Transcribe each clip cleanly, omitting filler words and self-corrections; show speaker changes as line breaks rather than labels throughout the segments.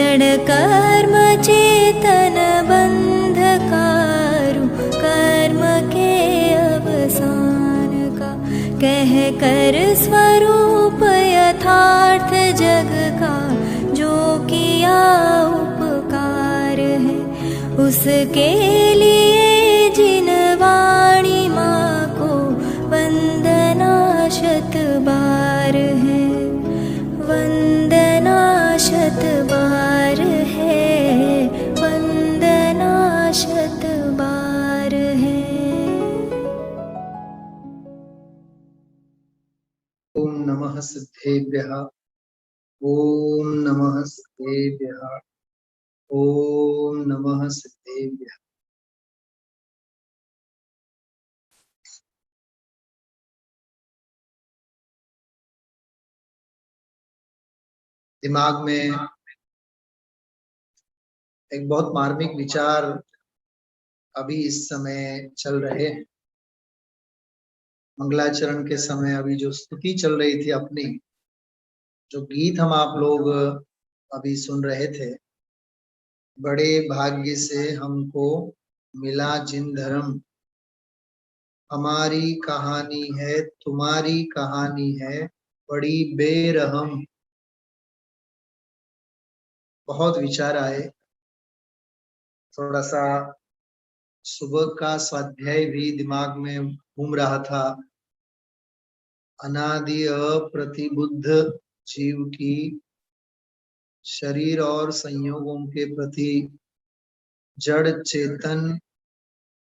क्षण कर्म चेतन बंधकारु कर्म के अवसान का, कह कर स्वरूप यथार्थ जग का जो किया उपकार है, उसके लिए जिन वाणी माँ को वंदना शत बार है, वंदना शत बार है, वंदना शत बार है।
ओम नमः सिद्धेभ्यः, ओम नमः सिद्धेभ्यः, ओम नमः सिद्धेभ्यः। दिमाग में एक बहुत मार्मिक विचार अभी इस समय चल रहे हैं। मंगलाचरण के समय अभी जो स्तुति चल रही थी अपनी, जो गीत हम आप लोग अभी सुन रहे थे, बड़े भाग्य से हमको मिला जिन धर्म, हमारी कहानी है तुम्हारी कहानी है बड़ी बेरहम। बहुत विचार आए। थोड़ा सा सुबह का स्वाध्याय भी दिमाग में घूम रहा था। अनादि अप्रतिबुद्ध जीव की शरीर और संयोगों के प्रति, जड़ चेतन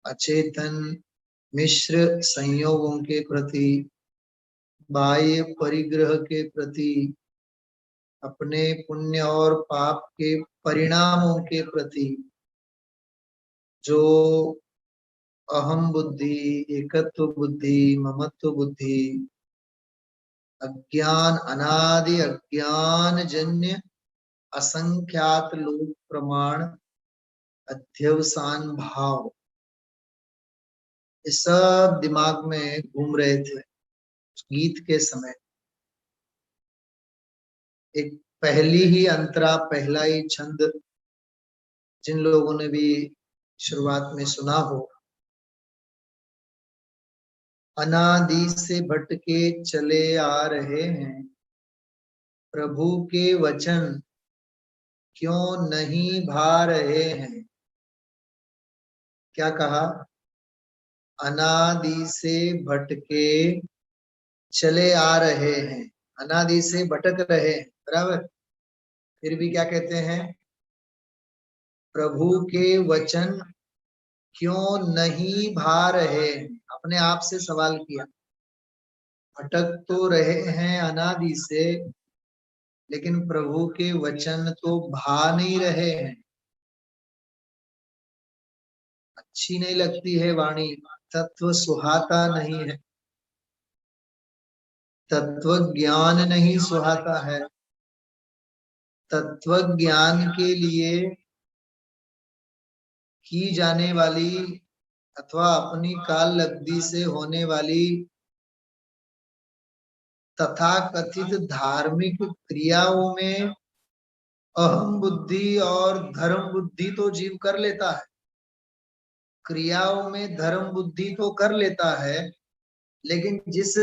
अचेतन मिश्र संयोगों के प्रति, बाह्य परिग्रह के प्रति, अपने पुण्य और पाप के परिणामों के प्रति, जो अहम बुद्धि, एकत्व बुद्धि, ममत्व बुद्धि, अज्ञान, अनादि अज्ञान जन्य असंख्यात लोक प्रमाण, अध्यवसान भाव, ये सब दिमाग में घूम रहे थे गीत के समय। एक पहली ही अंतरा, पहला ही छंद जिन लोगों ने भी शुरुआत में सुना हो, अनादि से भटके चले आ रहे हैं, प्रभु के वचन क्यों नहीं भा रहे हैं। क्या कहा? अनादि से भटके चले आ रहे हैं, अनादि से भटक रहे हैं, बराबर। फिर भी क्या कहते हैं? प्रभु के वचन क्यों नहीं भा रहे हैं। अपने आप से सवाल किया। भटक तो रहे हैं अनादि से, लेकिन प्रभु के वचन तो भा नहीं रहे हैं। अच्छी नहीं लगती है वाणी, तत्व सुहाता नहीं है, तत्व ज्ञान नहीं सुहाता है। तत्व ज्ञान के लिए की जाने वाली अथवा अपनी काल लब्धि से होने वाली तथा कथित धार्मिक क्रियाओं में अहम बुद्धि और धर्म बुद्धि तो जीव कर लेता है। क्रियाओं में धर्म बुद्धि तो कर लेता है, लेकिन जिस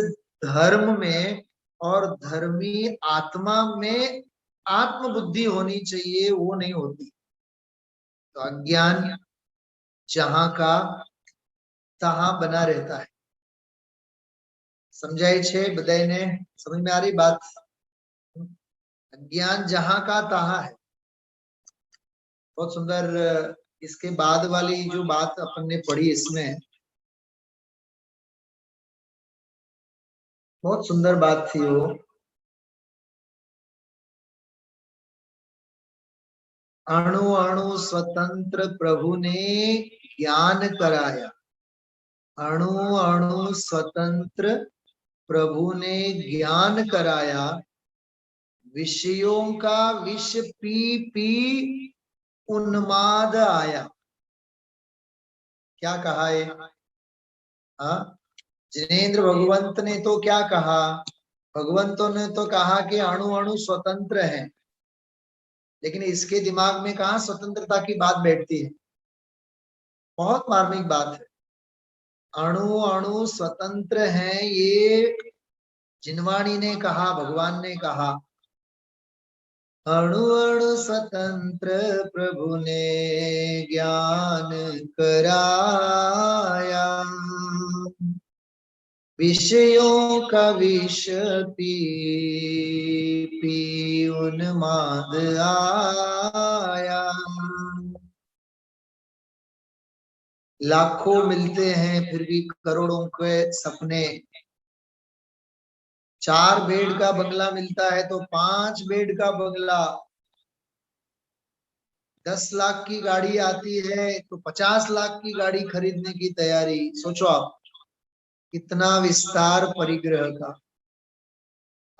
धर्म में और धर्मी आत्मा में आत्म बुद्धि होनी चाहिए, वो नहीं होती। तो अज्ञान जहां का तहां बना रहता है। समझाई छे बधाई ने? समझ में आ रही बात? अज्ञान जहां का तहां है। बहुत सुंदर। इसके बाद वाली जो बात अपन ने पढ़ी, इसमें बहुत सुंदर बात थी वो। अणु अणु स्वतंत्र प्रभु ने ज्ञान कराया। अणु अणु स्वतंत्र प्रभु ने ज्ञान कराया, विषयों का विष पी पी उन्माद आया। क्या कहा है? जिनेंद्र भगवंत ने तो क्या कहा? भगवंतों ने तो कहा कि अणु अणु स्वतंत्र है, लेकिन इसके दिमाग में कहाँ स्वतंत्रता की बात बैठती है। बहुत मार्मिक बात है। अणु अणु स्वतंत्र है, ये जिनवाणी ने कहा, भगवान ने कहा। अणु अणु स्वतंत्र प्रभु ने ज्ञान कराया, विषयों का विष पी पी उन्माद आया। लाखों मिलते हैं फिर भी करोड़ों के सपने। 4 बेड का बंगला मिलता है तो 5 बेड का बंगला। 10 लाख की गाड़ी आती है तो 50 लाख की गाड़ी खरीदने की तैयारी। सोचो आप, कितना विस्तार परिग्रह का,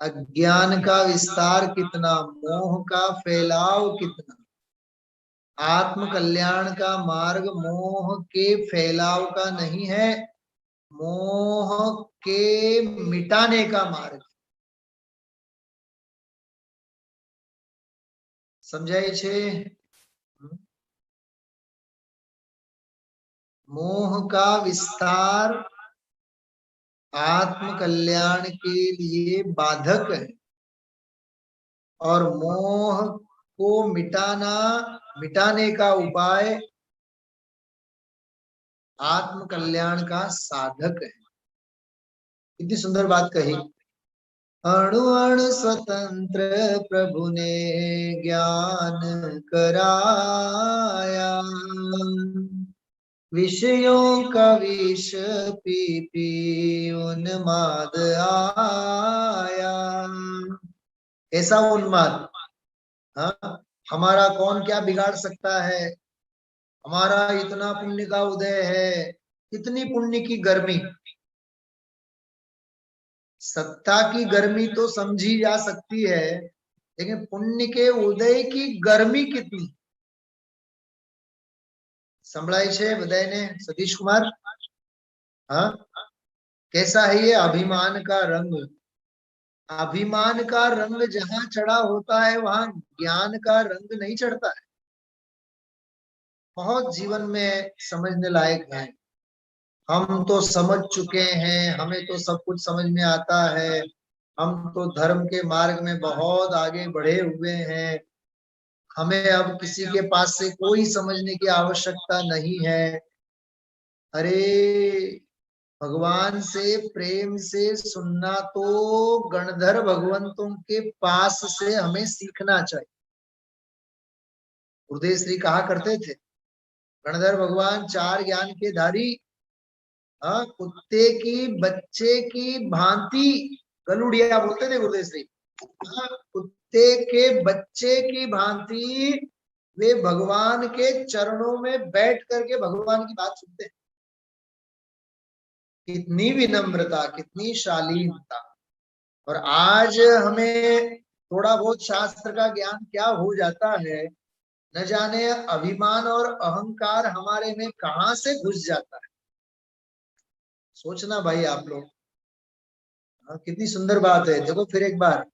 अज्ञान का विस्तार कितना, मोह का फैलाव कितना। आत्म कल्याण का मार्ग मोह के फैलाव का नहीं है, मोह के मिटाने का मार्ग। समझाय छे? मोह का विस्तार आत्म कल्याण के लिए बाधक है, और मोह को मिटाने का उपाय आत्म कल्याण का साधक है। कितनी सुंदर बात कही। अणु अणु स्वतंत्र प्रभु ने ज्ञान कराया, विषयों का विष पी पी उन्माद आया। ऐसा उन्माद, हाँ, हमारा कौन क्या बिगाड़ सकता है, हमारा इतना पुण्य का उदय है। कितनी पुण्य की गर्मी, सत्ता की गर्मी तो समझी जा सकती है, लेकिन पुण्य के उदय की गर्मी कितनी। संभळाय छे बधाय ने? सतीश कुमार, हाँ, कैसा है ये अभिमान का रंग। अभिमान का रंग जहां चढ़ा होता है वहां ज्ञान का रंग नहीं चढ़ता है। बहुत जीवन में समझने लायक है। हम तो समझ चुके हैं, हमें तो सब कुछ समझ में आता है, हम तो धर्म के मार्ग में बहुत आगे बढ़े हुए हैं, हमें अब किसी के पास से कोई समझने की आवश्यकता नहीं है। अरे, भगवान से प्रेम से सुनना तो गणधर भगवंतों के पास से हमें सीखना चाहिए। गुरुदेव श्री कहा करते थे, गणधर भगवान 4 ज्ञान के धारी, हाँ, कुत्ते की बच्चे की भांति, गलुड़िया बोलते थे गुरुदेव श्री। हाँ, कुत्ते के बच्चे की भांति वे भगवान के चरणों में बैठ करके भगवान की बात सुनते हैं। कितनी विनम्रता, कितनी शालीनता। और आज हमें थोड़ा बहुत शास्त्र का ज्ञान क्या हो जाता है, न जाने अभिमान और अहंकार हमारे में कहां से घुस जाता है। सोचना भाई आप लोग, कितनी सुंदर बात है। देखो फिर एक बार,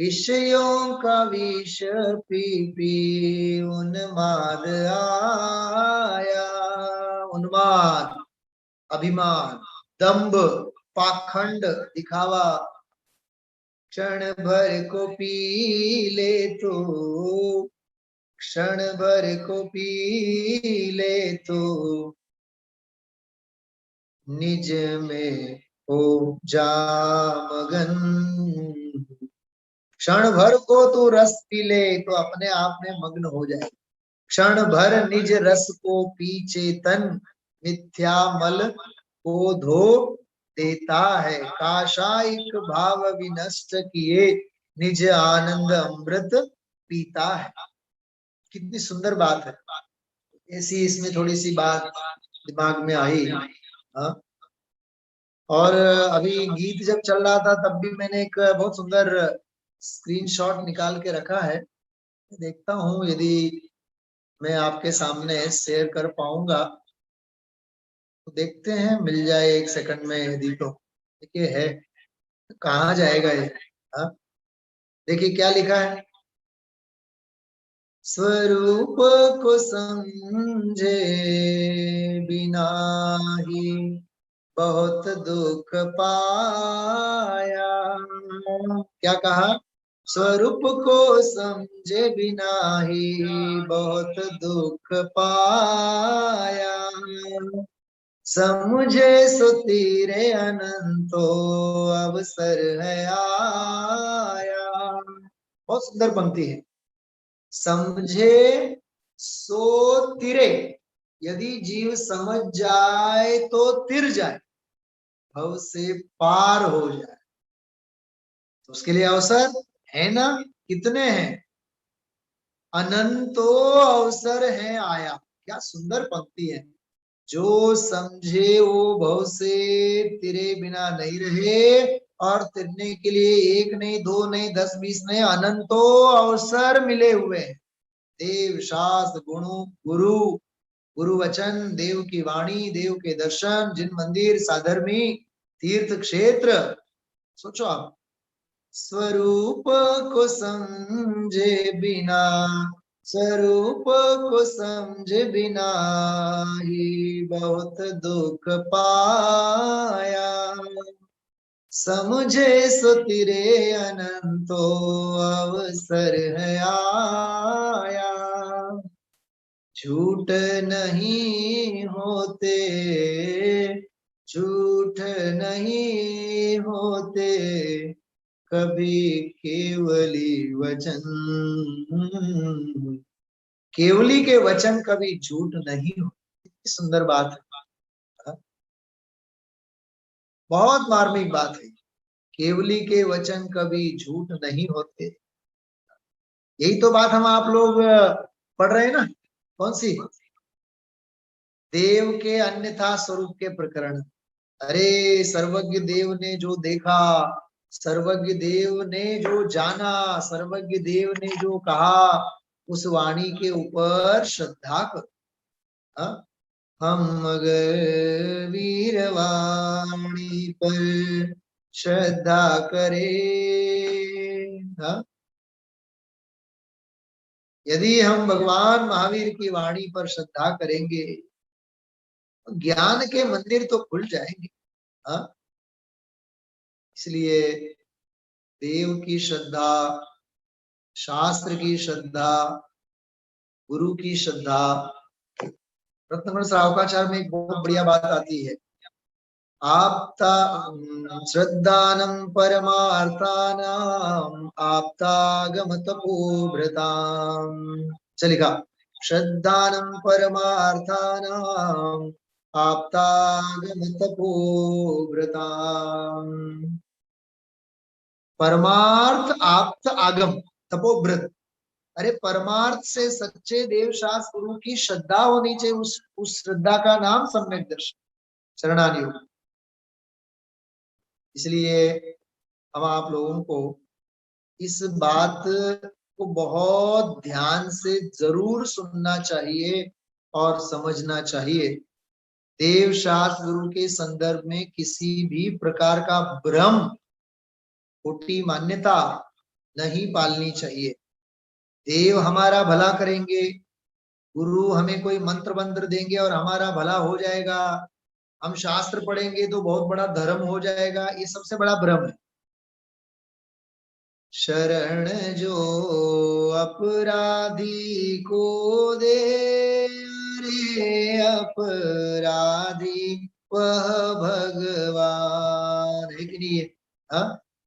विषयों का विष पी पी उन्माद आया। उन्माद, अभिमान, दंभ, पाखंड, दिखावा, क्षण भर को पी ले तो, क्षण भर को पी ले तो निज में हो जा मगन। क्षण भर को तू रस पी ले तो अपने आप में मग्न हो जाए। क्षण भर निज रस को पी चेतन, मिथ्या मल को धो देता है। काशाइक भाव विनष्ट किए, निज आनंद अमृत पीता है। कितनी सुंदर बात है। ऐसी इसमें थोड़ी सी बात दिमाग में आई। हाँ, और अभी गीत जब चल रहा था तब भी मैंने एक बहुत सुंदर स्क्रीनशॉट निकाल के रखा है। देखता हूँ यदि मैं आपके सामने शेयर कर पाऊंगा, तो देखते हैं, मिल जाए 1 सेकंड में यदि तो। देखिए है, कहाँ जाएगा ये। हाँ, देखिए क्या लिखा है। स्वरूप को समझे बिना ही बहुत दुख पाया। क्या कहा? स्वरूप को समझे बिना ही बहुत दुख पाया। समझे सो तेरे अनंतो अवसर है आया। बहुत सुंदर पंक्ति है। समझे सो तिरे, यदि जीव समझ जाए तो तिर जाए, भव से पार हो जाए। तो उसके लिए अवसर है ना, कितने हैं? अनंतो अवसर है आया। क्या सुंदर पंक्ति है। जो समझे वो भव से तिरे बिना नहीं रहे, और तिरने के लिए एक नहीं, दो नहीं, 10 20 नहीं, अनंतो अवसर मिले हुए हैं। देव शास्त्र गुरु गुरु गुरु वचन, देव की वाणी, देव के दर्शन, जिन मंदिर साधर्मी तीर्थ क्षेत्र। सोचो आप, स्वरूप को समझे बिना, स्वरूप को समझे बिना ही बहुत दुख पाया। समझे सो तिरे अनंतो अवसर है आया। झूठ नहीं होते, झूठ नहीं होते कभी केवली वचन। केवली के वचन कभी झूठ नहीं होते। सुंदर बात है, बहुत मार्मिक बात है। केवली के वचन कभी झूठ नहीं होते। यही तो बात हम आप लोग पढ़ रहे हैं ना। कौन सी? देव के अन्यथा स्वरूप के प्रकरण। अरे सर्वज्ञ देव ने जो देखा, सर्वज्ञ देव ने जो जाना, सर्वज्ञ देव ने जो कहा, उस वाणी के ऊपर श्रद्धा करो। हम अगर वीरवाणी पर श्रद्धा करें, यदि हम भगवान महावीर की वाणी पर श्रद्धा करेंगे, ज्ञान के मंदिर तो खुल जाएंगे। इसलिए देव की श्रद्धा, शास्त्र की श्रद्धा, गुरु की श्रद्धा। रत्नगुण श्रावकाचार्य में एक बहुत बढ़िया बात आती है। आप्ता श्रद्धानम परमार्थानाम आप्तागम तपोभृताम। चलिका, श्रद्धानम परमार्थानाम आप्तागम तपोभृताम। परमार्थ आप्त आगम तपोभृत। अरे परमार्थ से सच्चे देव शास्त्र गुरु की श्रद्धा होनी चाहिए। उस श्रद्धा का नाम सम्यक दर्शन, शरणागति योग। इसलिए हम आप लोगों को इस बात को बहुत ध्यान से जरूर सुनना चाहिए और समझना चाहिए। देव शास्त्र गुरु के संदर्भ में किसी भी प्रकार का भ्रम, खोटी मान्यता नहीं पालनी चाहिए। देव हमारा भला करेंगे, गुरु हमें कोई मंत्र मंत्र देंगे और हमारा भला हो जाएगा, हम शास्त्र पढ़ेंगे तो बहुत बड़ा धर्म हो जाएगा, ये सबसे बड़ा भ्रम है। शरण जो अपराधी को दे, रे अपराधी वह भगवान है कि नहीं?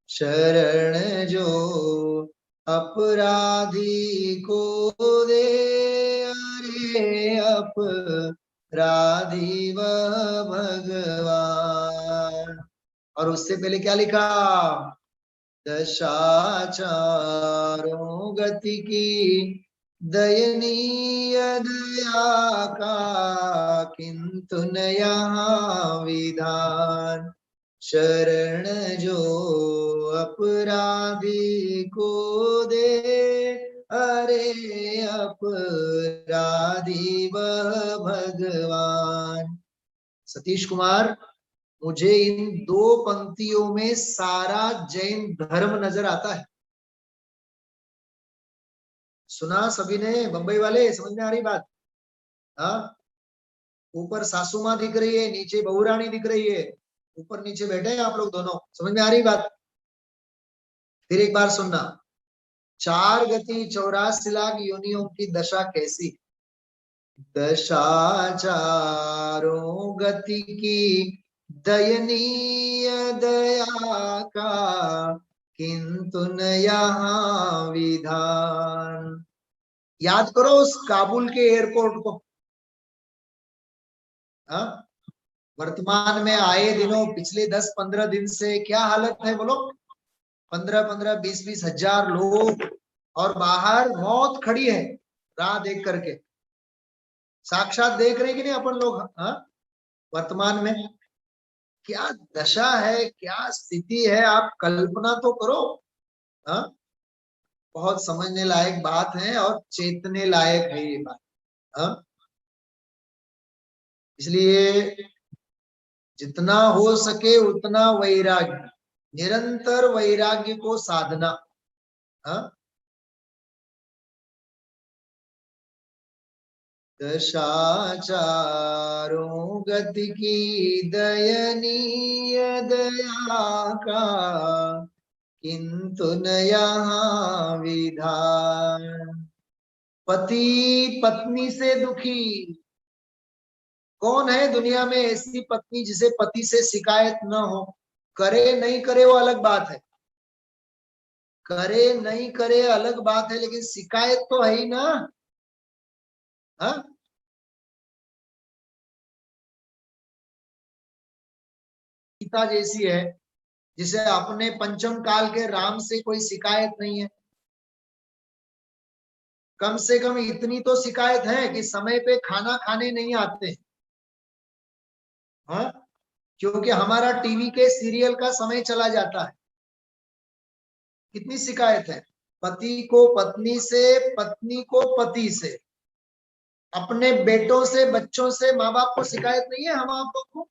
शरण जो अपराधी को दे, अरे अपराधी वह भगवान। और उससे पहले क्या लिखा? दशाचारों गति की दयनीय दया का किंतु न यहाँ विधान। शरण जो अपराधी को दे, अरे अपराधी वह भगवान। सतीश कुमार, मुझे इन दो पंक्तियों में सारा जैन धर्म नजर आता है। सुना सभी ने? बम्बई वाले समझ में आ रही बात? हाँ, ऊपर सासू माँ दिख रही है, नीचे बहुरानी दिख रही है, ऊपर नीचे बैठे हैं आप लोग दोनों। समझ में आ रही बात? फिर एक बार सुनना। 4 गति 84 लाख योनियों की दशा कैसी? दशा चारों गति की दयनीय दया का, किंतु न यहाँ विधान। याद करो उस काबुल के एयरपोर्ट को। हाँ, वर्तमान में आए दिनों पिछले 10-15 दिन से क्या हालत है बोलो? 15-15, 20-20 हजार लोग, और बाहर मौत खड़ी है राह देख करके। साक्षात देख रहे कि नहीं अपन लोग? हाँ, वर्तमान में क्या दशा है, क्या स्थिति है, आप कल्पना तो करो। हाँ, बहुत समझने लायक बात है और चेतने लायक है ये बात। हाँ, इसलिए जितना हो सके उतना वैराग्य, निरंतर वैराग्य को साधना। हाँ, दशाचारों गति की दयनीय दया का, किंतु न यहाँ विधान। पति पत्नी से दुखी। कौन है दुनिया में ऐसी पत्नी जिसे पति से शिकायत न हो? करे नहीं करे वो अलग बात है, करे नहीं करे अलग बात है, लेकिन शिकायत तो है ही ना। हाँ, सीता जैसी है जिसे अपने पंचम काल के राम से कोई शिकायत नहीं है। कम से कम इतनी तो शिकायत है कि समय पे खाना खाने नहीं आते। हाँ, क्योंकि हमारा टीवी के सीरियल का समय चला जाता है। कितनी शिकायत है? पति को पत्नी से, पत्नी को पति से, अपने बेटों से, बच्चों से माँ बाप को शिकायत नहीं है हम आप को?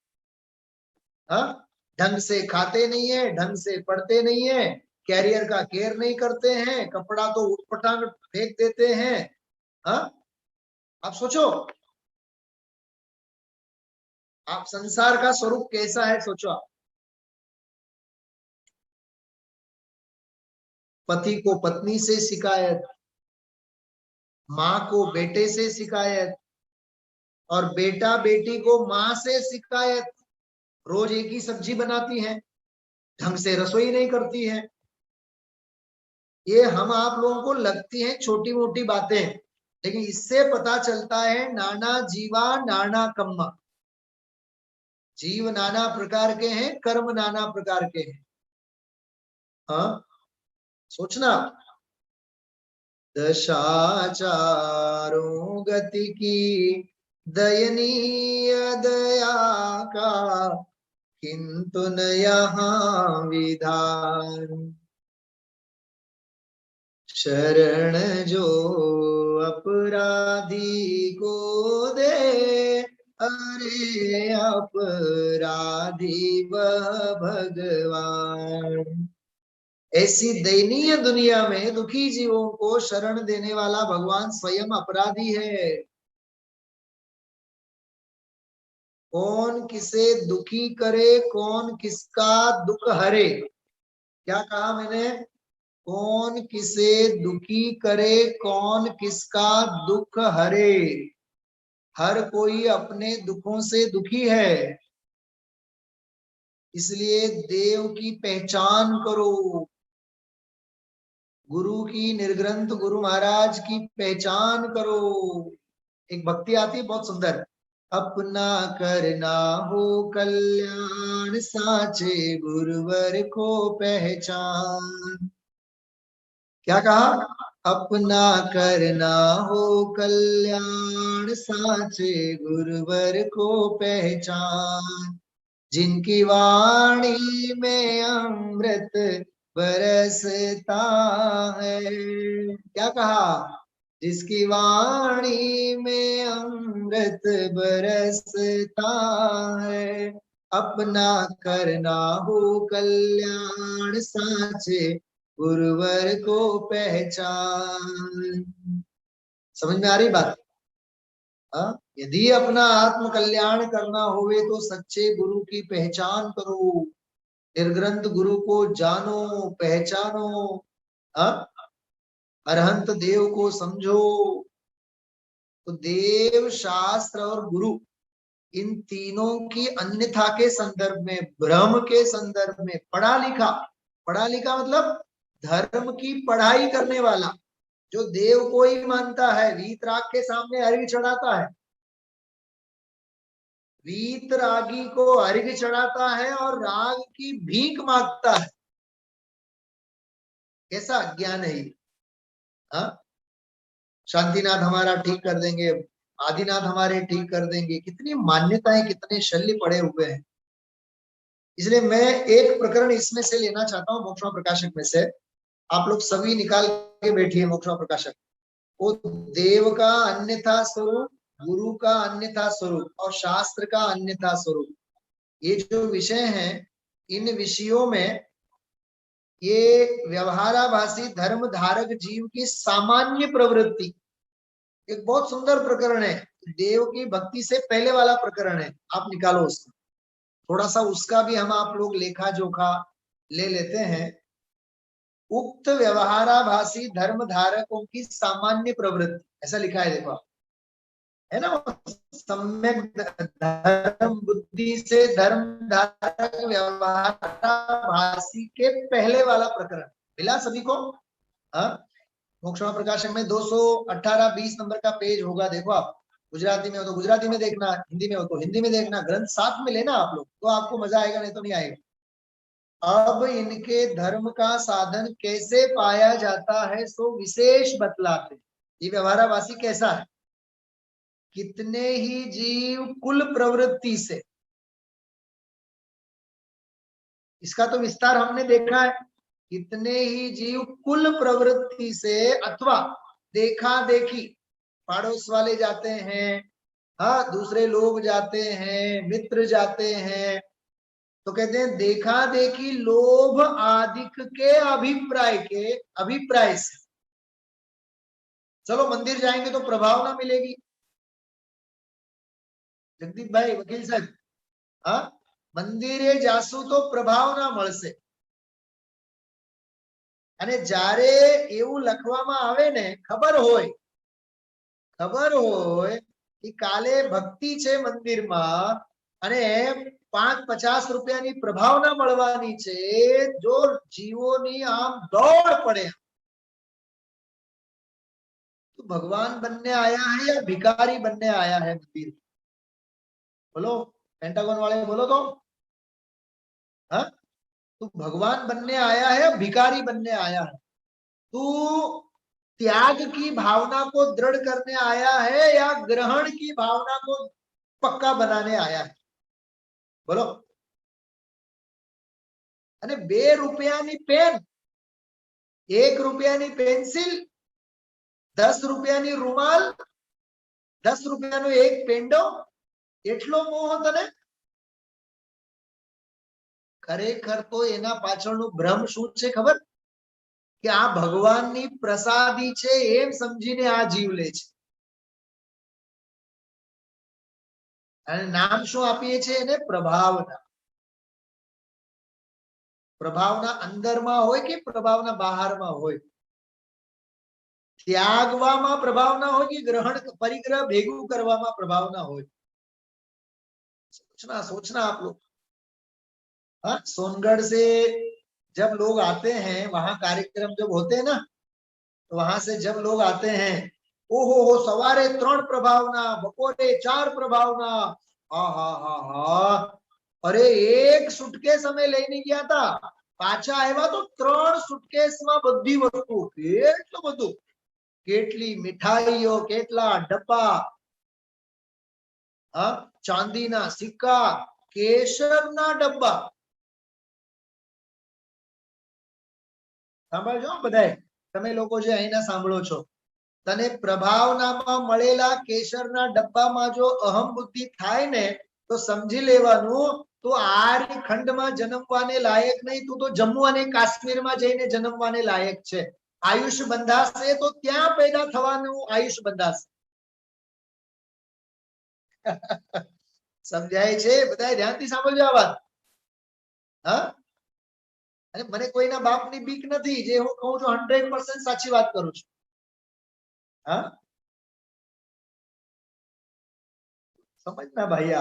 हाँ, ढंग से खाते नहीं है, ढंग से पढ़ते नहीं है, कैरियर का केयर नहीं करते हैं, कपड़ा तो उटपटांग फेंक देते हैं। हाँ, आप सोचो, आप संसार का स्वरूप कैसा है सोचो आप। पति को पत्नी से शिकायत, माँ को बेटे से शिकायत, और बेटा बेटी को माँ से शिकायत। रोज एक ही सब्जी बनाती है, ढंग से रसोई नहीं करती है। ये हम आप लोगों को लगती हैं छोटी मोटी बातें, लेकिन इससे पता चलता है नाना जीवा नाना कर्मा। जीव नाना प्रकार के हैं, कर्म नाना प्रकार के हैं। हाँ, सोचना। दशाचारों गति की दयनीय दया का, किंतु न यहाँ विधान। शरण जो अपराधी को दे, अरे अपराधी वह भगवान। ऐसी दयनीय दुनिया में दुखी जीवों को शरण देने वाला भगवान स्वयं अपराधी है। कौन किसे दुखी करे, कौन किसका दुख हरे? क्या कहा मैंने? कौन किसे दुखी करे, कौन किसका दुख हरे? हर कोई अपने दुखों से दुखी है। इसलिए देव की पहचान करो, गुरु की, निर्ग्रंथ गुरु महाराज की पहचान करो। एक भक्ति आती है बहुत सुंदर। अपना करना हो कल्याण, साचे गुरुवर को पहचान। क्या कहा? अपना करना हो कल्याण, साचे गुरुवर को पहचान। जिनकी वाणी में अमृत बरसता है। क्या कहा? जिसकी वाणी में अमृत बरसता है। अपना करना हो कल्याण, साचे गुरुवर को पहचान। समझ में आ रही बात? हाँ, यदि अपना आत्म कल्याण करना होवे तो सच्चे गुरु की पहचान करो, निर्ग्रंथ गुरु को जानो पहचानो, हाँ, अरहंत देव को समझो। तो देव, शास्त्र और गुरु, इन तीनों की अन्यथा के संदर्भ में, ब्रह्म के संदर्भ में, पढ़ा लिखा मतलब धर्म की पढ़ाई करने वाला, जो देव को ही मानता है, वीतराग के सामने अर्घ्य चढ़ाता है, वीतरागी को अर्घ्य चढ़ाता है और राग की भीख मांगता है। कैसा ज्ञान है ये? हाँ, शांतिनाथ हमारा ठीक कर देंगे, आदिनाथ हमारे ठीक कर देंगे, कितनी मान्यताएं, कितने शल्य पड़े हुए हैं। इसलिए मैं एक प्रकरण इसमें से लेना चाहता हूँ, मोक्षमा प्रकाशक में से। आप लोग सभी निकाल के बैठिए मोक्षमा प्रकाशक। वो देव का अन्यथा स्वरूप, गुरु का अन्यथा स्वरूप और शास्त्र का अन्यथा स्वरूप, ये जो विषय हैं, इन विषयों में ये व्यवहाराभासी धर्म धारक जीव की सामान्य प्रवृत्ति, एक बहुत सुंदर प्रकरण है। देव की भक्ति से पहले वाला प्रकरण है, आप निकालो उसको। थोड़ा सा उसका भी हम आप लोग लेखा जोखा ले लेते हैं। उक्त व्यवहाराभासी धर्म धारकों की सामान्य प्रवृत्ति, ऐसा लिखा है, देखो है ना, सम्यक धर्म बुद्धि से धर्म धारक व्यवहाराभासी के पहले वाला प्रकरण मिला सभी को? मोक्षमा प्रकाशक में 218-20 नंबर का पेज होगा, देखो आप। गुजराती में हो तो गुजराती में देखना, हिंदी में हो तो हिंदी में देखना, ग्रंथ साथ में लेना आप लोग, तो आपको मजा आएगा, नहीं तो नहीं आएगा। अब इनके धर्म का साधन कैसे पाया जाता है सो विशेष बतलाते। ये व्यवहाराभासी कैसा है? कितने ही जीव कुल प्रवृत्ति से, इसका तो विस्तार हमने देखा है, कितने ही जीव कुल प्रवृत्ति से अथवा देखा देखी, पड़ोस वाले जाते हैं, हाँ, दूसरे लोग जाते हैं, मित्र जाते हैं, तो कहते हैं देखा देखी लोभ आदिक के अभिप्राय से, चलो मंदिर जाएंगे तो प्रभावना मिलेगी, जगदीप भाई वकील साहब, हाँ, મંદિરે જાસુ તો પ્રભાવના મળશે। અને જ્યારે એવું લખવામાં આવે ને, ખબર હોય કે કાલે ભક્તિ છે મંદિરમાં અને 5-50 રૂપિયાની પ્રભાવના મળવાની છે, જો જીવોની આમ દોડ પડે, तो भगवान बनने आया है या भिखारी बनने आया है मंदिर? बोलो पेंटागन वाले, बोलो तो, हाँ, तू भगवान बनने आया है, भिखारी बनने आया है? तू त्याग की भावना को दृढ़ करने आया है या ग्रहण की भावना को पक्का बनाने आया है? बोलो। અને 2 રૂપિયાની પેન, 1 રૂપિયાની પેન્સિલ, 10 રૂપિયાની રૂમાલ, 10 રૂપિયાનો એક પેંડો, એટલો મોહ તને? ખરેખર તો એના પાછળનું ભ્રમ શું છે ખબર? કે આ ભગવાનની પ્રસાદી છે એમ સમજીને આ જીવ લે છે, અને નામ શું આપીએ છે એને? પ્રભાવના। પ્રભાવના અંદરમાં હોય કે પ્રભાવના બહારમાં હોય? ત્યાગવામાં પ્રભાવના હોય કે ગ્રહણ પરિગ્રહ ભેગું કરવામાં પ્રભાવના હોય? सोचना आप लोग। हाँ, सोनगढ़ से जब लोग आते हैं, वहां कार्यक्रम जब होते हैं ना, तो वहां से जब लोग आते हैं, ओहो हो, सवारे 3 प्रभावना, बपोरे 4 प्रभावना, हाँ हाँ हाँ हाँ, अरे एक सूटकेस हमें लेने गया था, पाछा आया तो 3 सूटकेस में बधी वस्तु, કેટલું બધું, કેટલી મિઠાઈઓ, કેટલા ડબ્બા, हाँ, ચાંદીના સિક્કા, કેસરના ડબ્બા। સાંભળજો બધાય, તમે લોકો જે અહીંના સાંભળો છો, તને પ્રભાવનામાં મળેલા કેસરના ડબ્બામાં જો અહમ બુદ્ધિ થાય ને, તો સમજી લેવાનું તો આર્ય ખંડમાં જન્મવાને લાયક નહીં, તું તો જમ્મુ અને કાશ્મીરમાં જઈને જન્મવાને લાયક છે। આયુષ બંધાશે તો ત્યાં પેદા થવાનું આયુષ બંધાશે. સમજાય છે? બધા ધ્યાનથી સાંભળજો આ વાત. હા, અને મને કોઈના બાપની બીક નથી. જે હું કહું છું 100% સાચી વાત કરું છું. હા, समझना भैया.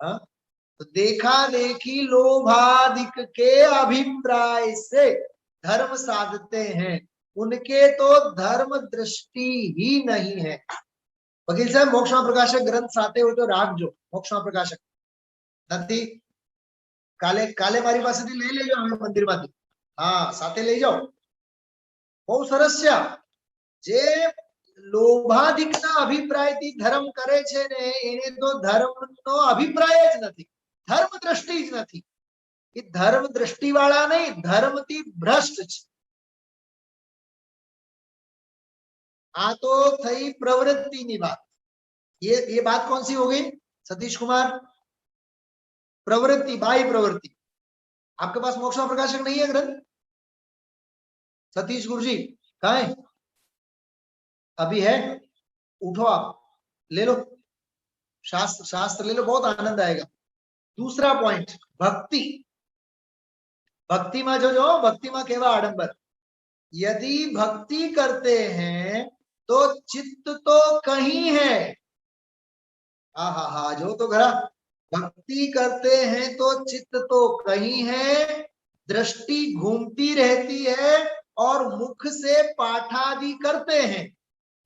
हाँ, तो देखा देखी लोभादिक के अभिप्राय से धर्म साधते हैं, उनके तो धर्म दृष्टि ही नहीं है. वकील साहब, मोक्षमा प्रकाशक ग्रंथ साथे हो तो રાખજો. મોક્ષમાં પ્રકાશક નથી, કાલે કાલે મારી પાસેથી લઈ લેજો. અમે મંદિરમાંથી હા સાથે લઈ જાઓ. બહુ સરસ છે. જે લોભાધિકના અભિપ્રાયથી ધર્મ કરે છે ને, એને તો ધર્મનો અભિપ્રાય જ નથી, ધર્મ દ્રષ્ટિ જ નથી. એ ધર્મ દ્રષ્ટિ વાળા નહીં, ધર્મથી ભ્રષ્ટ છે. आ तो थई प्रवृत्ति की बात. ये बात कौन सी हो गई सतीश कुमार? प्रवृत्ति, बाह्य प्रवृत्ति. आपके पास मोक्ष प्रकाशक नहीं है ग्रंथ? सतीश गुरुजी कहाँ है? अभी है? उठो, आप ले लो शास्त्र, शास्त्र ले लो, बहुत आनंद आएगा. दूसरा पॉइंट, भक्ति. भक्ति में जो भक्ति में केवा आडंबर. यदि भक्ति करते हैं तो चित्त तो कहीं है. हा, जो तो घरा भक्ति करते हैं तो चित्त तो कहीं है, दृष्टि घूमती रहती है और मुख से पाठ आदि करते हैं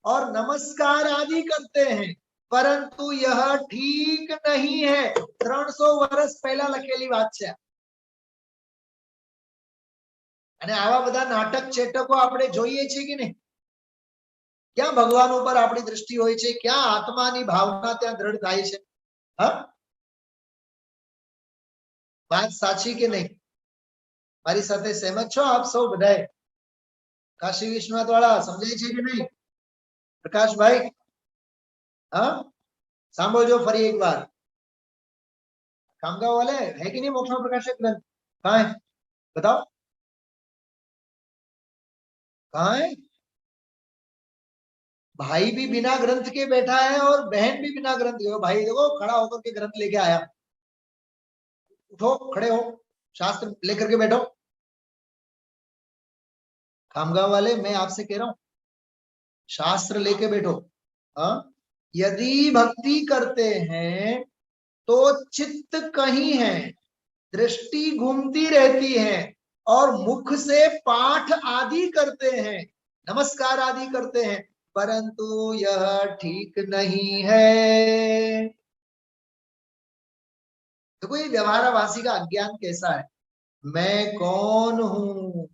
और नमस्कार आदि करते हैं, परंतु यह ठीक नहीं है. 300 वर्ष पहला लखेली बात છે. અને આવા બધા નાટક ચેટકો આપણે જોઈએ છે કે નહીં? ક્યાં ભગવાન ઉપર આપણી દૃષ્ટિ હોય છે? ક્યાં આત્માની ભાવના ત્યાં દ્રઢ થાય છે? હા, વાત સાચી કે નહીં? મારી સાથે સહેમત છો આપ સૌ બધાએ? કાશી વિશ્વનાથ વાળા સમજાય છે કે નહીં? પ્રકાશ ભાઈ હા, સાંભળજો ફરી એક વાર. કામગાંव वाले है कि नहीं मोक्ष प्रकाशक ग्रंथ? कहाँ है बताओ, कहाँ है? भाई भी बिना ग्रंथ के बैठा है और बहन भी बिना ग्रंथ के. भाई देखो खड़ा होकर के ग्रंथ लेके आया. उठो, खड़े हो, शास्त्र लेकर के बैठो. खामगांव वाले मैं आपसे कह रहा हूं, शास्त्र लेके बैठो. हाँ, यदि भक्ति करते हैं तो चित्त कहीं है, दृष्टि घूमती रहती है और मुख से पाठ आदि करते हैं, नमस्कार आदि करते हैं, परंतु यह ठीक नहीं है. देखो ये व्यवहाराभासी का अज्ञान कैसा है. मैं कौन हूं,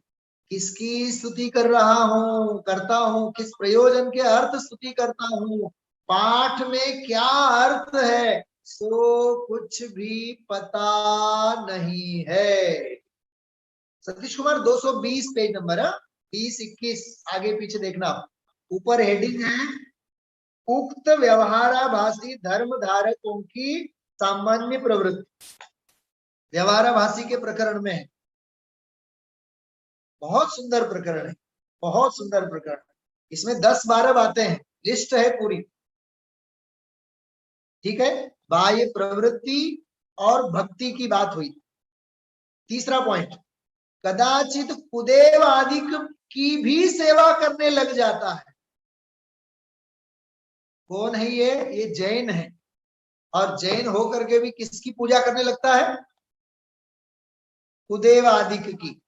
किसकी स्तुति कर रहा हूं, करता हूं, किस प्रयोजन के अर्थ स्तुति करता हूं, पाठ में क्या अर्थ है, सो कुछ भी पता नहीं है. सतीश कुमार 220 पेज नंबर 20-21 आगे पीछे देखना. ऊपर हेडिंग है उक्त व्यवहाराभासी धर्म धारकों की सामान्य प्रवृत्ति. व्यवहाराभासी के प्रकरण में है. बहुत सुंदर प्रकरण है, बहुत सुंदर प्रकरण. इसमें 10-12 बातें हैं, लिस्ट है पूरी. ठीक है, बाह्य प्रवृत्ति और भक्ति की बात हुई. तीसरा पॉइंट, कदाचित कुदेव आदि की भी सेवा करने लग जाता है. कौन है ये जैन है. और जैन होकर के भी किसकी पूजा करने लगता है? कुदेव आदि की.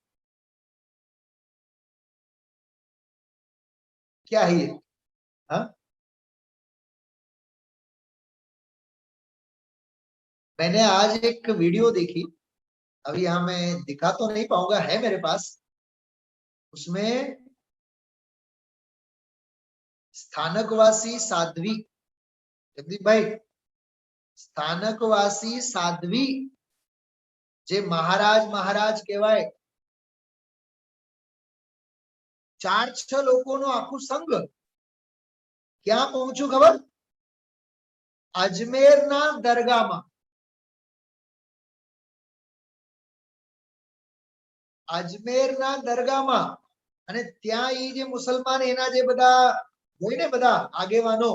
क्या है ये? हाँ, मैंने आज एक वीडियो देखी, अभी यहां मैं दिखा तो नहीं पाऊंगा, है मेरे पास. उसमें स्थानकवासी साध्वी, जगदीप भाई, स्थानकवासी साध्वी जे महाराज कहेवाय, 4-6 लोकोनो आखू संघ क्या पहुंचू खबर? अजमेरना दरगाहमां. अजमेरना दरगाहमां અને ત્યાં ઈ જે મુસલમાન એના જે બધા હોય ને બધા આગેવાનો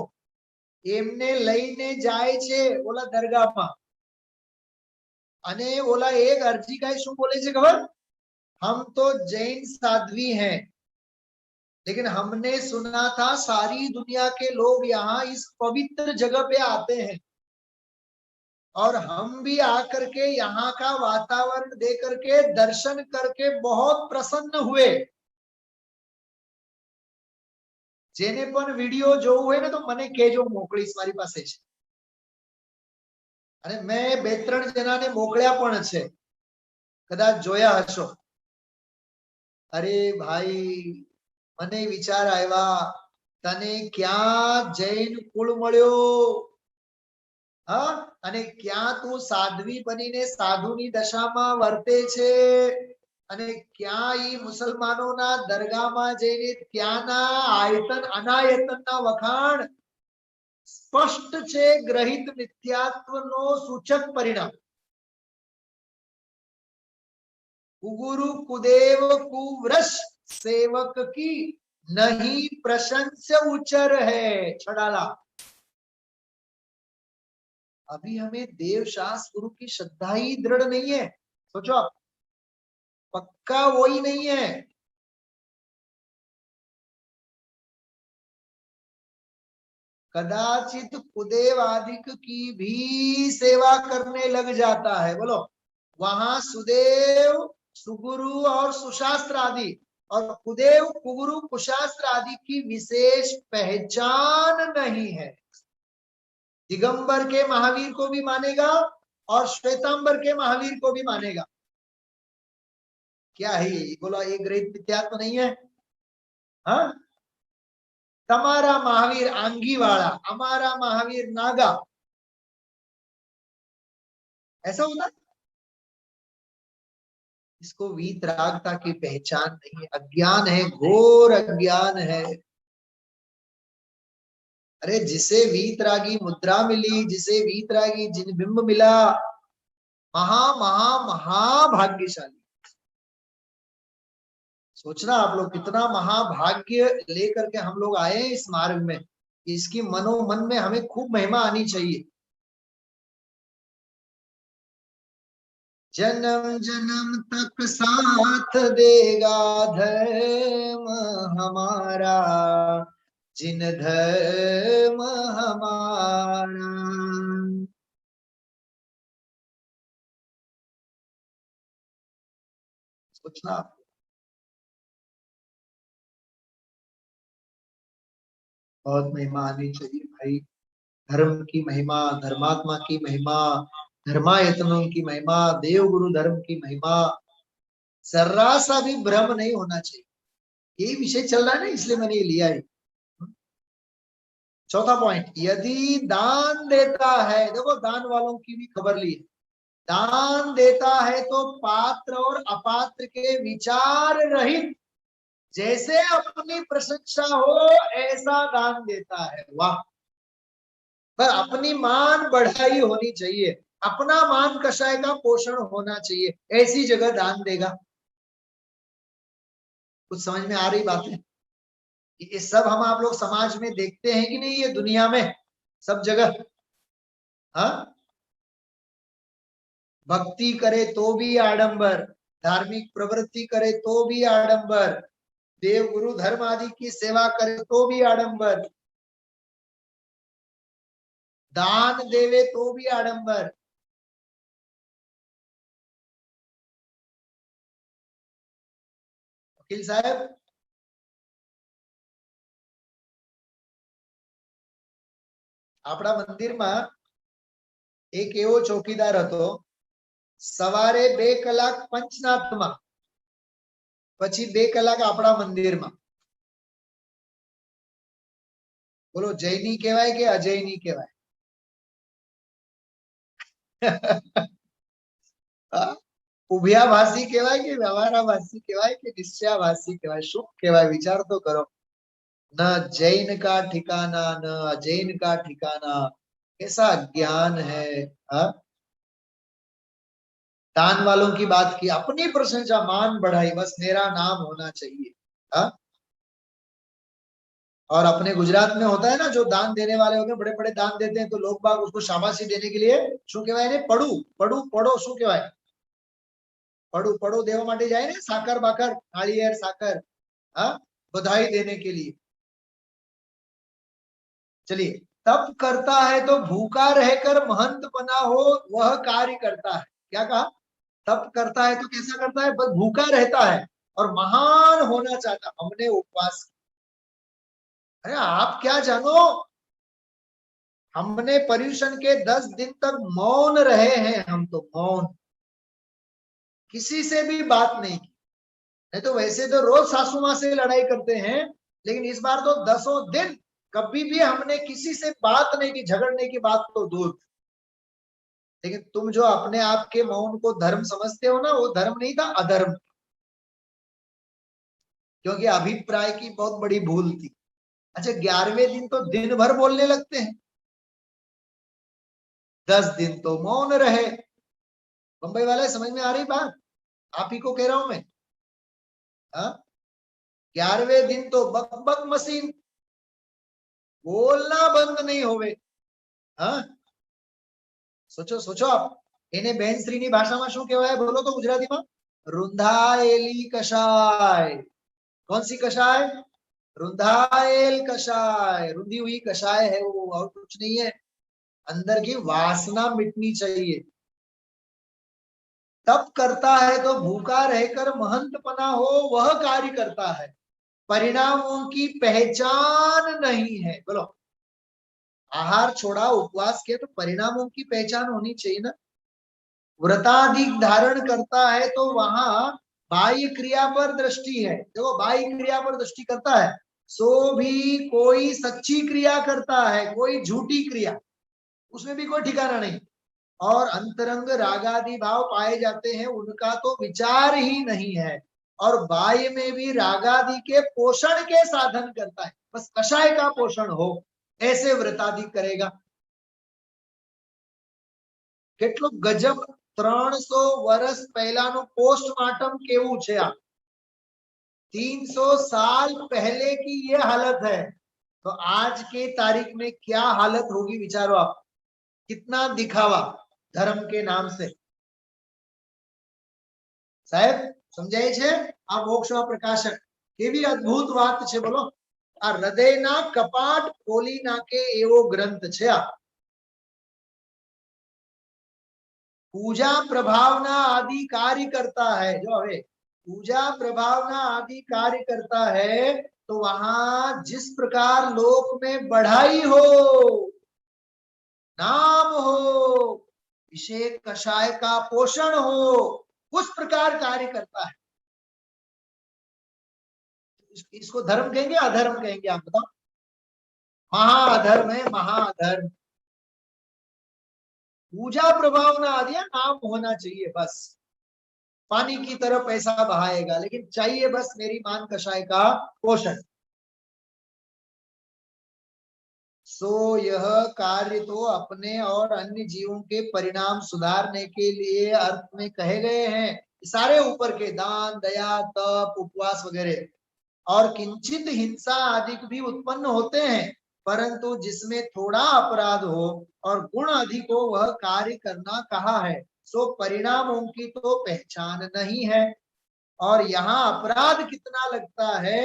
એમને લઈને જાય છે ઓલા દરગાહમાં અને ઓલા એક અરજી કાઈ શું બોલે છે ખબર? हम तो जैन साध्वी हैं लेकिन हमने सुना था सारी दुनिया के लोग यहाँ इस पवित्र जगह पे आते हैं और हम भी आकर के यहाँ का वातावरण दे करके दर्शन करके बहुत प्रसन्न हुए। जेने पण वीडियो જોવું હોય ને તો મને કહેજો, મોકલીશ, મારી પાસે છે અને મેં બે ત્રણ જણાને મોકલ્યા પણ છે, કદાચ જોયા હશો। અરે ભાઈ મને વિચાર આવ્યા તને ક્યાં જૈન કુળ મળ્યો, હા, અને ક્યાં તું સાધ્વી બનીને સાધુની દશામાં વર્તે છે અને ક્યાં ઈ મુસલમાનોના દરગાહમાં જઈને ત્યાંના આયતન અનાયતનના વખાણ સ્પષ્ટ છે, ગ્રહિત મિથ્યાત્વનો સૂચક પરિણામ। कुगुरु कुदेव कुव्रश सेवक की नहीं प्रशंस्य उचर है। छड़ाला अभी हमें देव शास्त्र गुरु की श्रद्धा ही दृढ़ नहीं है। सोचो आप, पक्का वही नहीं है। कदाचित कुदेव आदिक की भी सेवा करने लग जाता है। बोलो, वहां सुदेव सुगुरु और सुशास्त्र आदि और कुदेव कुगुरु कुशास्त्र आदि की विशेष पहचान नहीं है। दिगंबर के महावीर को भी मानेगा और श्वेतांबर के महावीर को भी मानेगा। क्या है ये? बोला ये ग्रहित मिथ्यात्व नहीं है? हाँ, तमारा महावीर आंगी वाला, हमारा महावीर नागा, ऐसा होता? इसको वीतरागता की पहचान नहीं है, अज्ञान है, घोर अज्ञान है। अरे जिसे वीतरागी मुद्रा मिली, जिसे वीतरागी जिन बिंब मिला, महा महा महाभाग्यशाली। सोचना आप लोग कितना महाभाग्य लेकर के हम लोग आए हैं इस मार्ग में। इसकी मनोमन में हमें खूब महिमा आनी चाहिए। जन्म जन्म तक साथ देगा धर्म हमारा, जिन धर्म हमारा। सोचना बहुत महिमा आनी चाहिए भाई। धर्म की महिमा, धर्मात्मा की महिमा, धर्मायतनों की महिमा, देव गुरु धर्म की महिमा, जरा सा भी भ्रम नहीं होना चाहिए। यही विषय चल रहा है ना, इसलिए मैंने ये लिया है। चौथा पॉइंट, यदि दान देता है, देखो दान वालों की भी खबर ली है, दान देता है तो पात्र और अपात्र के विचार रहित जैसे अपनी प्रशंसा हो ऐसा दान देता है। वाह, पर अपनी मान बढ़ाई होनी चाहिए, अपना मान कषाय का पोषण होना चाहिए, ऐसी जगह दान देगा। कुछ समझ में आ रही बात है? ये सब हम आप लोग समाज में देखते हैं कि नहीं, ये दुनिया में सब जगह। हाँ, भक्ति करे तो भी आडंबर, धार्मिक प्रवृत्ति करे तो भी आडंबर, देव गुरु धर्म आदि की सेवा करे तो भी आडंबर, दान देवे तो भी आडंबर। वकील साहब, આપણા મંદિરમાં એક એવો ચોકીદાર હતો, સવારે 2 કલાક પંચનાથમાં, પછી 2 કલાક આપણા મંદિરમાં। બોલો જૈની કહેવાય કે અજૈની કહેવાય? ઉભયાભાસી કહેવાય કે વ્યવહારાભાસી કહેવાય કે નિશ્ચયાભાસી કહેવાય? શું કહેવાય? વિચાર તો કરો। न जैन का ठिकाना, न अजैन का ठिकाना, कैसा ज्ञान है। हा? दान वालों की बात की, अपनी प्रशंसा, मान बढ़ाई, बस मेरा नाम होना चाहिए। हाँ, और अपने गुजरात में होता है ना, जो दान देने वाले होते हैं, बड़े बड़े दान देते हैं, तो लोग बाग उसको शाबाशी देने के लिए शू कहेवाय ने पड़ू पड़ू पड़ो शू कहेवाय पड़ू पड़ो देवा माटे जाए ने साकर बाकर नारिયેર साकर, हाँ, बधाई देने के लिए। चलिए, तप करता है तो भूखा रहकर महंत बना हो वह कार्य करता है। क्या कहा? तप करता है तो कैसा करता है? बस भूखा रहता है और महान होना चाहता। हमने उपवास, अरे आप क्या जानो, हमने पर्युषण के 10 दिन तक मौन रहे हैं। हम तो मौन, किसी से भी बात नहीं की। नहीं तो वैसे तो रोज सासू माँ से लड़ाई करते हैं, लेकिन इस बार तो 10 दिन कभी भी हमने किसी से बात नहीं की। झगड़ने की बात तो दूर। लेकिन तुम जो अपने आप के मौन को धर्म समझते हो ना, वो धर्म नहीं था, अधर्म। क्योंकि अभिप्राय की बहुत बड़ी भूल थी। अच्छा, 11वें दिन तो दिन भर बोलने लगते हैं, 10 दिन तो मौन रहे। बंबई वाले समझ में आ रही बात? आप ही को कह रहा हूं मैं। 11वें दिन तो बक बक मशीन, बोलना बंद नहीं होवे। हाँ, सोचो सोचो आप, એને બેનશ્રીની ભાષામાં શું કહેવાય? બોલો તો ગુજરાતીમાં। रुंधाएली कषाय। कौन सी कषाय? रुंधाएल कषाय। रुंधी हुई कषाय है वो, और कुछ नहीं है। अंदर की वासना मिटनी चाहिए। तप करता है तो भूखा रहकर महंत पना हो वह कार्य करता है, परिणामों की पहचान नहीं है। बोलो, आहार छोड़ा, उपवास किया, तो परिणामों की पहचान होनी चाहिए ना। व्रताधिक धारण करता है तो वहां बाह्य क्रिया पर दृष्टि है। देखो, बाह्य क्रिया पर दृष्टि करता है, सो भी कोई सच्ची क्रिया करता है, कोई झूठी क्रिया, उसमें भी कोई ठिकाना नहीं। और अंतरंग रागादि भाव पाए जाते हैं, उनका तो विचार ही नहीं है। और बाह्य में भी रागादि के पोषण के साधन करता है, बस कषाय का पोषण हो ऐसे व्रतादि करेगा। કેટલો ગજબ 300 વર્ષ પહેલાનું પોસ્ટमार्टम કેવું છે આ? 300 साल पहले की ये हालत है, तो आज के तारीख में क्या हालत होगी विचारो आप। कितना दिखावा धर्म के नाम से। साहेब समझाय छे? आ मोक्षमा प्रकाशक केवी अद्भुत વાત છે। बोलो, आ हृदयना कपाट खोली नाखे एवो ग्रंथ छे आ। पूजा प्रभावना आदि कार्य करता है। जो हवे पूजा प्रभावना आदि कार्य करता है, तो वहां जिस प्रकार लोक में बढ़ाई हो, नाम हो, विषय कषाय का पोषण हो, उस प्रकार कार्य करता है। इसको धर्म कहेंगे अधर्म कहेंगे? आप बताओ। महाअधर्म है, महाअधर्म। पूजा प्रभावना आदि नाम होना चाहिए, बस पानी की तरह पैसा बहाएगा, लेकिन चाहिए बस मेरी मान कषाय का पोषण। सो यह कार्य तो अपने और अन्य जीवों के परिणाम सुधारने के लिए अर्थ में कहे गए हैं। सारे ऊपर के दान, दया, तप, उपवास वगैरह, और किंचित हिंसा आदि भी उत्पन्न होते हैं, परंतु जिसमें थोड़ा अपराध हो और गुण अधिक हो वह कार्य करना कहा है। सो परिणामों की तो पहचान नहीं है। और यहाँ अपराध कितना लगता है,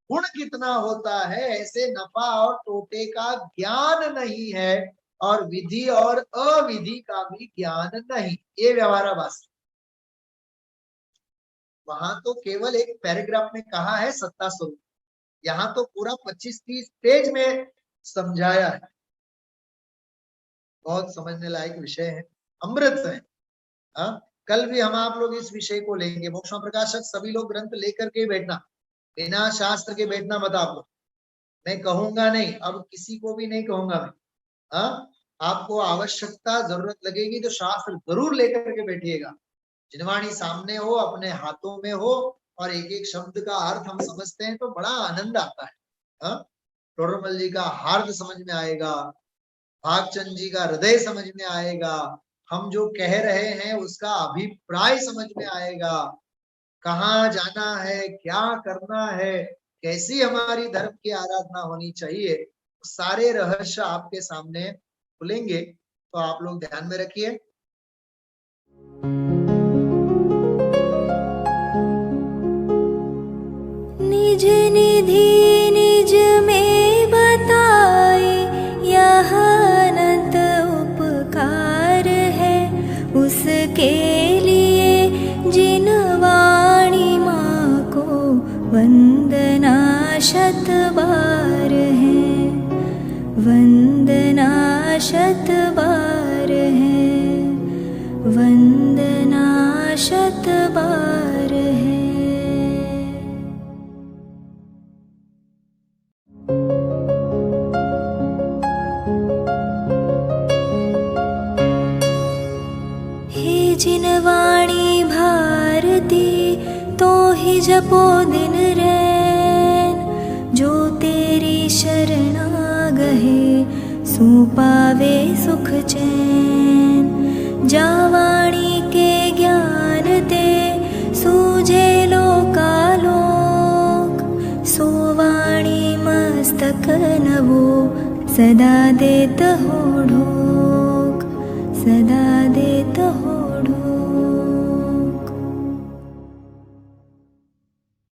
गुण कितना होता है, ऐसे नफा और टोटे का ज्ञान नहीं है, और विधि और अविधि का भी ज्ञान नहीं। ये व्यवहाराभास। वहां तो केवल एक पैराग्राफ में कहा है सत्ता स्वरूप, यहाँ तो पूरा 25-30 पेज में समझाया है। बहुत समझने लायक विषय है, अमृत है। हाँ, कल भी हम आप लोग इस विषय को लेंगे। मोक्षमा प्रकाशक सभी लोग ग्रंथ लेकर के बैठना, बिना शास्त्र के बैठना मत आप लोग। मैं कहूंगा नहीं, अब किसी को भी नहीं कहूंगा मैं। हाँ, आपको आवश्यकता जरूरत लगेगी तो शास्त्र जरूर लेकर के बैठिएगा। जिनवाणी सामने हो, अपने हाथों में हो, और एक एक शब्द का अर्थ हम समझते हैं तो बड़ा आनंद आता है। हाँ, टोडरमल जी का हार्द समझ में आएगा, भागचंद जी का हृदय समझ में आएगा, हम जो कह रहे हैं उसका अभिप्राय समझ में आएगा, कहाँ जाना है, क्या करना है, कैसी हमारी धर्म की आराधना होनी चाहिए, सारे रहस्य आपके सामने खुलेंगे। तो आप लोग ध्यान में रखिए।
निज निधि निज में बताए, यह अनंत उपकार है उसके लिए जिन वाणी माँ को वंदना शत बार है, वंदना शत बार है, वंदना शत बार है। हे जिन वाणी भारती तो ही जपो दिन रैन, जो तेरी शरणा गहे सो पावे सुख चैन। जा वाणी के ज्ञान ते सूझे लोकालोक, सो वाणी मस्तक नवो सदा देत हो ढोक, सदा देत हो ढोक।